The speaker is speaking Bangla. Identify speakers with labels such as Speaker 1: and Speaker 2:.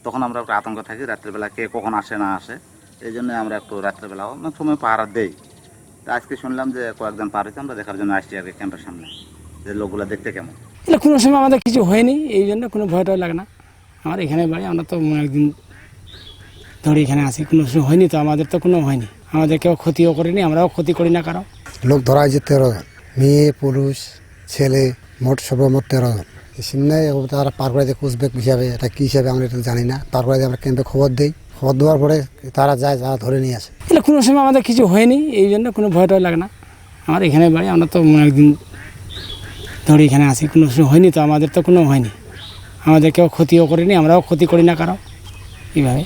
Speaker 1: তখন আমরা একটু আতঙ্ক থাকি রাত্রেবেলা কে কখন আসে না আসে, এই জন্য আমরা একটু রাত্রেবেলা অনেক সময় পাহারা দেই। তা আজকে শুনলাম যে কয়েকজন পার হয়েছে, আমরা দেখার জন্য আসছি আর কি ক্যাম্পের সামনে যে লোকগুলো দেখতে কেমন।
Speaker 2: এগুলো কোনো সময় আমাদের কিছু হয়নি, এই জন্য কোনো ভয়টাও লাগে না। আমার এখানে বাড়ি, আমরা তো একদিন ধরে এখানে আসি, কোনো সময় হয়নি তো, আমাদের তো কোনো হয়নি, আমাদের কেউ ক্ষতিও করেনি, আমরাও ক্ষতি করি না কারো।
Speaker 3: লোক ধরা হয়েছে 13 জন, মেয়ে পুরুষ ছেলে, মোট সর্বমোট 13 জন। সিমনায় তারা পার করে দেয় কুচবেক হিসাবে, এটা কী হিসাবে আমরা এটা জানি না। পার করে দিয়ে আমরা ক্যাম্পে খবর দিই, খবর দেওয়ার পরে তারা যায়, যারা ধরে নিয়ে আসে।
Speaker 2: এগুলো কোনো সময় আমাদের কিছু হয়নি, এই জন্য কোনো ভয়টাও লাগে না। আমার এখানে বাড়ি, আমরা তো একদিন ধরে এখানে আসি, কোনো সময় হয়নি তো, আমাদের তো কোনো হয়নি, আমাদের কেউ ক্ষতিও করেনি, আমরাও ক্ষতি করি না কারো এইভাবে।